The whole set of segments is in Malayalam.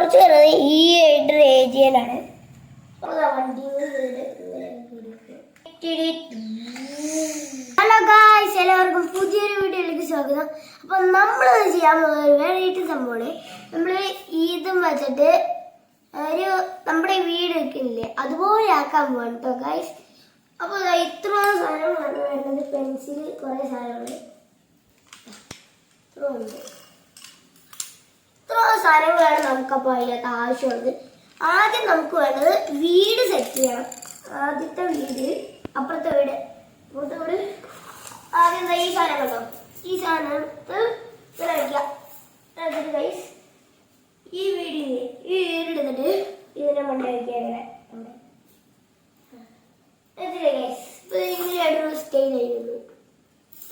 പോർച്ച് വരുന്നത് ഈ ഏരിയയിലാണ്. ഹലോ ഗായ്സ്, എല്ലാവർക്കും പുതിയൊരു വീഡിയോയിലേക്ക് സ്വാഗതം. അപ്പൊ നമ്മൾ ചെയ്യാൻ പോകുന്ന വെറൈറ്റി സംഭവമാണ്. നമ്മൾ ഇതും വെച്ചിട്ട് ഒരു നമ്മുടെ വീട് വെക്കുന്നില്ലേ അതുപോലെ ആക്കാൻ പോവാണ് കേട്ടോ ഗായ്സ്. അപ്പോൾ ഇത്ര സാധനങ്ങളാണ് വേണ്ടത്. പെൻസിൽ, കുറേ സാധനങ്ങൾ, ഇത്ര സാധനങ്ങളാണ് നമുക്കപ്പോൾ അതിനകത്ത് ആവശ്യമുള്ളത്. ആദ്യം നമുക്ക് വേണ്ടത് വീട് സെറ്റ് ചെയ്യണം. ആദ്യത്തെ വീട്, അപ്പുറത്തെ വീട്, ഇങ്ങോട്ട് വീട്. ആദ്യം എന്താ ഈ സാധനം കണ്ടോ, ഈ സാധനത്ത് ഇങ്ങനെ വയ്ക്കാം. എന്നിട്ട് ഗൈസ് ഈ വീടിന് ഈ വീടെടുത്തിട്ട് ഇതിനെ മണ്ടേ വയ്ക്കുക. അങ്ങനെ ഗൈസ് ഇങ്ങനെയായിട്ടൊരു സ്റ്റൈൽ ആയിരുന്നു.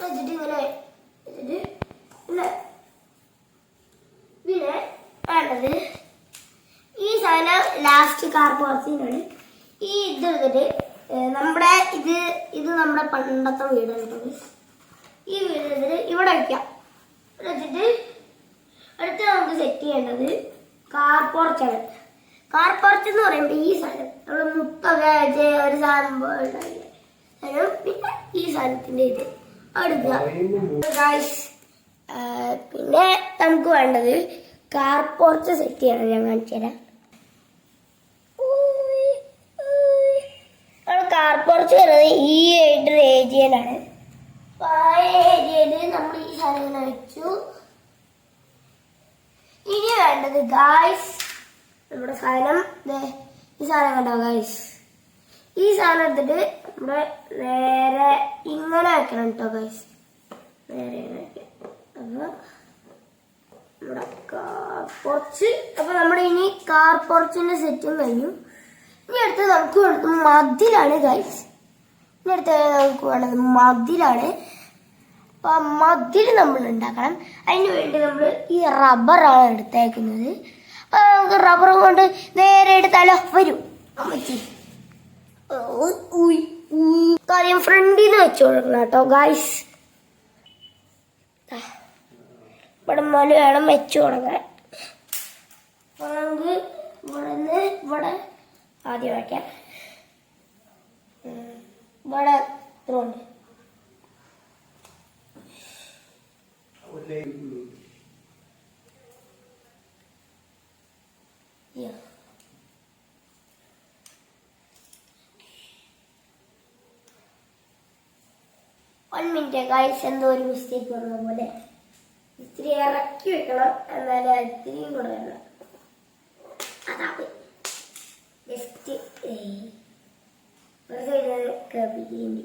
വെച്ചിട്ട് ഇങ്ങനെ വെച്ചിട്ട് പിന്നെ വേണ്ടത് ഈ സാധനം ലാസ്റ്റ് കാർപോർച്ചിനാണ്. ഈ ഇതെടുത്തിട്ട് നമ്മുടെ ഇത് നമ്മുടെ പണ്ടത്തെ വീടാണ് കേട്ടോ. ഈ വീട് എടുത്തിട്ട് ഇവിടെ വയ്ക്കാം. വെച്ചിട്ട് അടുത്ത് നമുക്ക് സെറ്റ് ചെയ്യേണ്ടത് കാർപോർച്ചാണ്. കാർപോർച്ച് എന്ന് പറയുമ്പോൾ ഈ സാധനം നമ്മൾ മുത്തൊക്കെ വെച്ച് ഒരു സാധനം ഉണ്ടാവില്ലേ, പിന്നെ ഈ സാധനത്തിൻ്റെ ഇത് എടുക്കുക. പിന്നെ നമുക്ക് വേണ്ടത് കാർപോർച്ച് സെറ്റ് ചെയ്യണം. ഞാൻ കാണിച്ചു തരാം. കാർപോർച്ച് വരുന്നത് ഈ ഏരിയയിലാണ്. അപ്പൊ ആ ഏരിയയിൽ നമ്മൾ ഈ സാധനങ്ങൾ വെച്ചു. ഇനി വേണ്ടത് ഗായ്സ് നമ്മുടെ സാധനം, ഈ സാധനം കണ്ടോ ഗായ്സ്. ഈ സാധനം എടുത്തിട്ട് നമ്മുടെ നേരെ ഇങ്ങനെ വെക്കണം കേട്ടോ ഗായ്സ്. നേരെ വെക്കാം. അപ്പൊ നമ്മുടെ കാർപോർച്ച്, അപ്പൊ നമ്മുടെ ഇനി കാർപോർച്ചിന്റെ സെറ്റും കഴിഞ്ഞു. ഇനി അടുത്ത് നമുക്ക് വേണ്ടത് മതിലാണ് ഗൈസ്. ഇനി അടുത്ത് നമുക്ക് വേണ്ടത് മതിലാണ്. അപ്പൊ മതിൽ നമ്മൾ ഉണ്ടാക്കണം. അതിന് വേണ്ടി നമ്മൾ ഈ റബ്ബറാണ് എടുത്തേക്കുന്നത്. അപ്പൊ നമുക്ക് റബ്ബറും കൊണ്ട് നേരെ എടുത്താലോ വരും. കാര്യം ഫ്രണ്ടിൽ നിന്ന് വെച്ചു കൊടുക്കണം കേട്ടോ ഗൈസ്. ഇവിടെ മുതൽ വേണം വെച്ചു കൊടുക്കാൻ. അപ്പൊ നമുക്ക് ഇവിടെ ആദ്യം വയ്ക്കാം. ഇവിടെ ഇത്ര ഉണ്ട്. വൺ മിനിറ്റ് ഗൈസ്, എന്തോ ഒരു മിസ്റ്റേക്ക് വന്ന പോലെ. ഇത്തിരി ഇറക്കി വെക്കണം, എന്നാലും ഇത്തിരിയും കൂടെ വേണം. അതാണ് ജസ്റ്റ് ഒരു സൈഡ് കേൾപ്പിക്കേണ്ടി.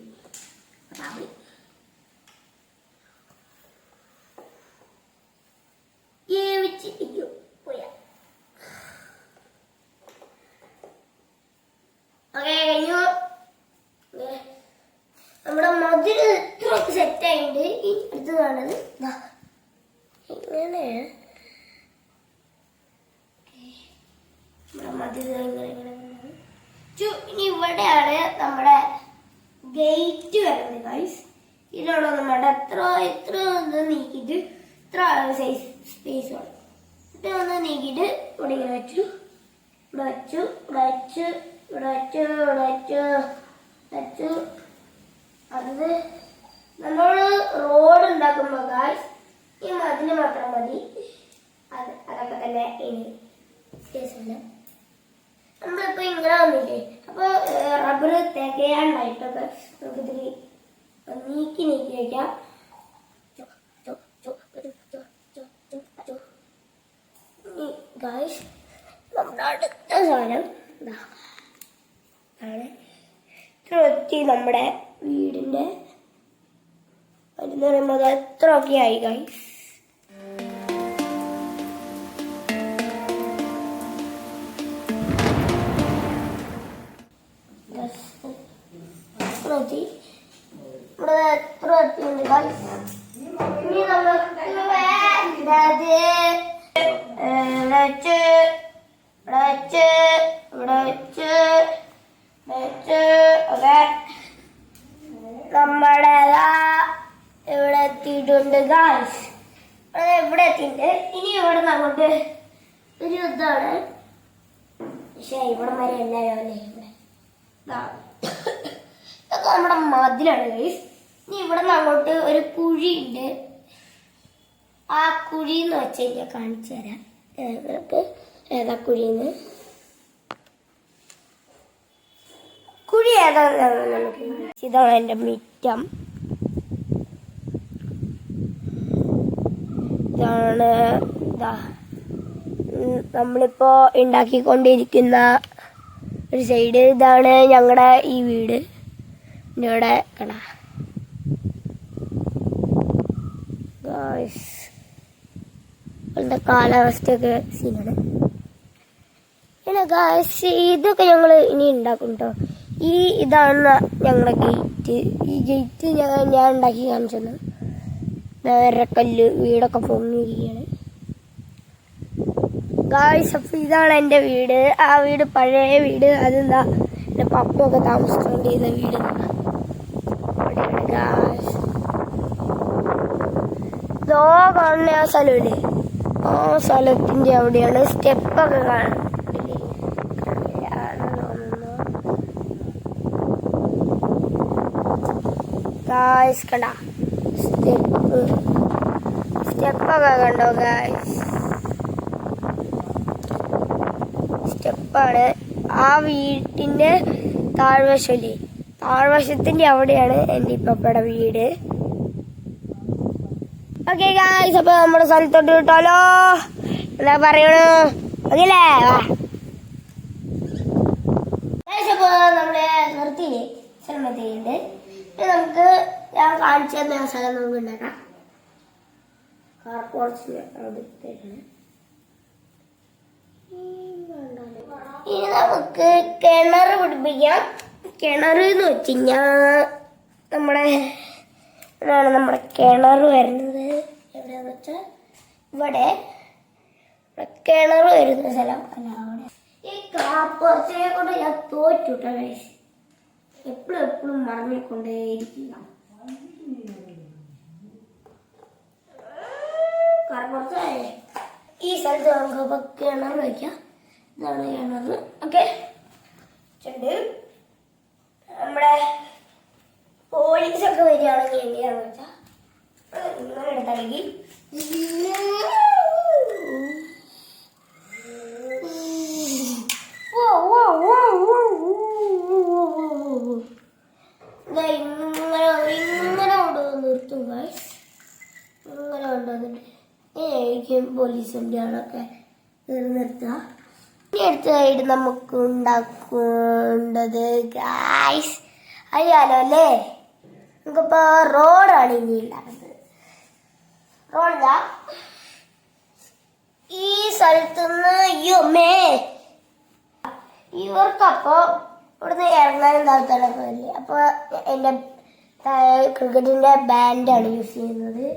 കഴിഞ്ഞു. നമ്മുടെ മതിൽ ഇത്ര സെറ്റ് ആയിട്ട് ഈ അടുത്ത് കാണുന്നത് ഇങ്ങനെ മതിൽ ഇങ്ങനെ. ഇനി ഇവിടെയാണ് നമ്മുടെ ഗേറ്റ് വരുന്നത് ഗൈസ്. ഇതിലുള്ള നമ്മുടെ എത്ര ഇത് നീക്കിയിട്ട് ഇത്ര സൈസ് സ്പേസ് വേണം. ഇത് ഒന്ന് നീക്കിയിട്ട് ഇവിടെ ഇങ്ങനെ വെച്ചു, ഇവിടെ വെച്ചു, ഇവിടെ വെച്ചു, ഇവിടെ വെച്ചു, ഇവിടെ വെച്ചു വെച്ചു. അത് നമ്മൾ റോഡ് ഉണ്ടാക്കുമ്പോൾ ഗൈസ് ഈ മതിന് മാത്രം മതി. അതൊക്കെ തന്നെ ഇനി സ്പേസില്ല. നമ്മളിപ്പോ ഇങ്ങനെ വന്നില്ലേ, അപ്പൊ റബ്ബർ തികയാണ്ടായിട്ടൊക്കെ നമുക്ക് ഇതിൽ നീക്കി വയ്ക്കാം. ഗായ്സ് നമ്മുടെ അടുത്ത സാധനം ആണ് നമ്മുടെ വീടിന്റെ എന്ന് പറയുമ്പോൾ എത്ര ഒക്കെ ആയി ഗായ്സ്. ഇവിടെ എത്ര ഉണ്ട് ഗായ്സ്. ഇനി നമുക്ക് നമ്മുടെ ഇവിടെ എത്തിയിട്ടുണ്ട് ഗായ്സ്. ഇതാണ്. പക്ഷെ ഇവിടെ വരെ എല്ലാവരും അല്ലേ ഇവിടെ ഇതൊക്കെ നമ്മുടെ മതിലാണ് ഗൈസ്. ഇനി ഇവിടെ നിന്ന് അങ്ങോട്ട് ഒരു കുഴിയുണ്ട്. ആ കുഴിന്ന് വെച്ചാൽ ഞാൻ കാണിച്ചു തരാം നിങ്ങൾക്ക്. ഏതാ കുഴിന്ന് കുഴി ഏതാന്ന് നമുക്ക്. ഇതാണ് എൻ്റെ മിറ്റം. ഇതാണ് നമ്മളിപ്പോ ഉണ്ടാക്കിക്കൊണ്ടിരിക്കുന്ന ഒരു സൈഡ്. ഇതാണ് ഞങ്ങളുടെ ഈ വീട്. ഇവിടെ കട കാലാവസ്ഥയൊക്കെ സീനാണ്. പിന്നെ ഗായ്സ് ഇതൊക്കെ ഞങ്ങൾ ഇനി ഉണ്ടാക്കും കേട്ടോ. ഇതാണ് ഞങ്ങളുടെ ഗേറ്റ്. ഈ ഗേറ്റ് ഞാൻ ഉണ്ടാക്കി കാണിച്ചത്. നേരക്കല്ല് വീടൊക്കെ പൊങ്ങിയിരിക്കുകയാണ് ഗായ്സ്. അപ്പോൾ ഇതാണ് എൻ്റെ വീട്. ആ വീട് പഴയ വീട്. അതെന്താ എൻ്റെ പപ്പയൊക്കെ താമസിച്ചുകൊണ്ട് ചെയ്ത വീട്. ഗായ്സ് ഇതോ കാണുന്ന ആ സ്ഥലമില്ലേ, ആ സ്ഥലത്തിൻ്റെ അവിടെയാണ് സ്റ്റെപ്പൊക്കെ കാണുന്നത്. ഗായ്സ് കണ്ട സ്റ്റെപ്പൊക്കെ കണ്ടോ ഗായ്സ്. സ്റ്റെപ്പാണ്. ആ വീട്ടിൻ്റെ താഴ്വശല്ലേ, താഴ്വശത്തിൻ്റെ അവിടെയാണ് എൻ്റെ പപ്പയുടെ വീട്. ഓക്കെ ഗായ്സ്, അപ്പോൾ നമ്മുടെ സ്ഥലത്തോട്ട് കിട്ടാലോ. എന്താ പറയണു? ഓക്കെ അല്ലേ? അപ്പോൾ നമ്മുടെ നിർത്തിയില്ലേ സ്ഥലമെത്തിയിട്ടുണ്ട്. നമുക്ക് ഞാൻ കാണിച്ചു തന്ന ആ സ്ഥലം നമുക്ക് ഉണ്ടാക്കാം. കുറച്ച് ഇനി നമുക്ക് കിണർ പിടിപ്പിക്കാം. കിണർ എന്ന് വെച്ച് കഴിഞ്ഞാൽ നമ്മുടെ കിണർ വരുന്നത് എവിടെയാന്ന് വെച്ചാൽ ഇവിടെ കിണർ വരുന്ന സ്ഥലം അല്ല അവിടെ. ഈ കാപ്പുറത്തിനെ കൊണ്ട് ഞാൻ തോറ്റുട്ടോ ഗൈസ്. എപ്പോഴും മറന്നിക്കൊണ്ടേയിരിക്കുക. ഈ സ്ഥലത്ത് നമുക്ക് കിണർ വയ്ക്കാം. ഇതാണ് കിണർ. ഓക്കെ ചെണ്ട് നമ്മുടെ പോലീസൊക്കെ വരികയാണെങ്കിൽ എങ്ങനെയാണെന്ന് വെച്ചാൽ ഇങ്ങനെ എടുത്താണെങ്കിൽ ഇങ്ങനെ കൊണ്ടുവന്ന് നിർത്തും ഗൈസ്. ഇങ്ങനെ കൊണ്ടുവന്നിട്ട് ഏകദേശം പോലീസിൻ്റെ ആളൊക്കെ നിർത്തുക. ഇനി അടുത്തതായിട്ട് നമുക്ക് ഉണ്ടാക്കേണ്ടത് ഗൈസ് അറിയാലോ അല്ലേ, നമുക്കിപ്പോൾ റോഡാണ് ഇനി ഉണ്ടാക്കുന്നത്. റോഡാ ഈ സ്ഥലത്തുനിന്ന് യുമേ ഇവർക്കപ്പോൾ ഇവിടുന്ന് ഇറങ്ങാനും താഴ്ത്താനൊക്കെ വരില്ലേ. അപ്പോൾ എൻ്റെ ക്രിക്കറ്റിൻ്റെ ബാൻഡാണ് യൂസ് ചെയ്യുന്നത്.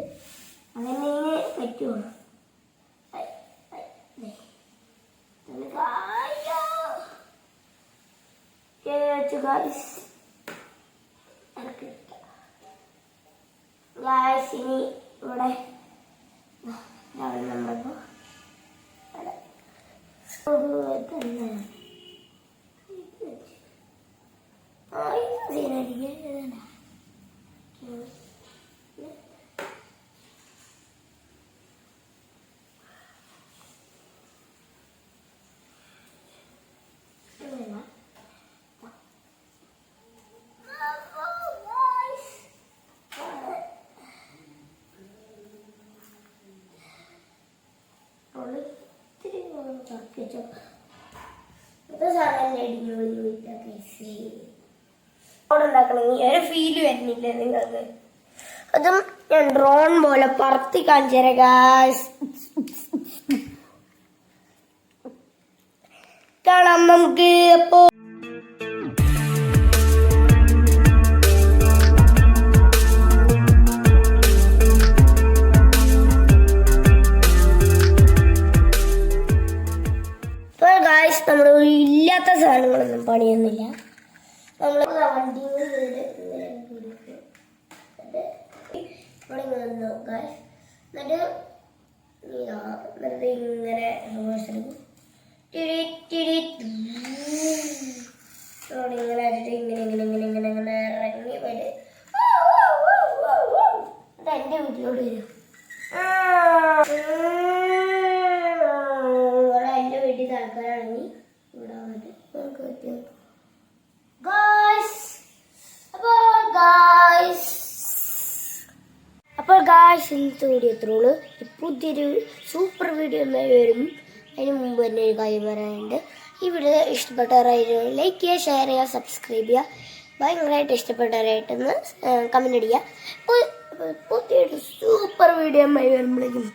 അങ്ങനെ പറ്റുമോ? ഇനി ഇവിടെ നമ്മളിപ്പോൾ ഉണ്ടാക്കണമെങ്കിൽ ഒരു ഫീല് വരുന്നില്ല നിങ്ങൾക്ക്. അതും ഞാൻ ഡ്രോൺ പോലെ പറത്തി കാണിച്ചു തരാം ഗായ്സ്. കാണാം നമുക്ക്. അപ്പോ നമ്മുടെ ഇല്ലാത്ത സാധനങ്ങളൊന്നും പണിയൊന്നുമില്ല. നമ്മൾ വണ്ടി എന്നിട്ട് ഇങ്ങനെ റിവേഴ്സ് എടുക്കും. ഇങ്ങനെ ഇങ്ങനെ ഇങ്ങനെ ഇങ്ങനെ ഇങ്ങനെ ഇങ്ങനെ ഇറങ്ങി വരും. എന്റെ വീട്ടിലോട്ട് വരും. എന്റെ വീട്ടിൽ ആൾക്കാരാണെങ്കിൽ ഇവിടെ വന്നിട്ട് നമുക്ക് പറ്റും. അപ്പോൾ ഗായ്സ് ഇന്നത്തെ വീഡിയോ എത്ര ഉള്ളൂ. പുതിയൊരു സൂപ്പർ വീഡിയോ വരും. അതിന് മുമ്പ് തന്നെ ഒരു കാര്യം പറയാനുണ്ട്. ഈ വീഡിയോ ഇഷ്ടപ്പെട്ടവരായിട്ട് ലൈക്ക് ചെയ്യുക, ഷെയർ ചെയ്യുക, സബ്സ്ക്രൈബ് ചെയ്യുക. ഭയങ്കരമായിട്ട് ഇഷ്ടപ്പെട്ടവരായിട്ടൊന്ന് കമൻറ്റ് അടിക്കുക. പുതിയൊരു സൂപ്പർ വീഡിയോ വരുമ്പോഴേക്കും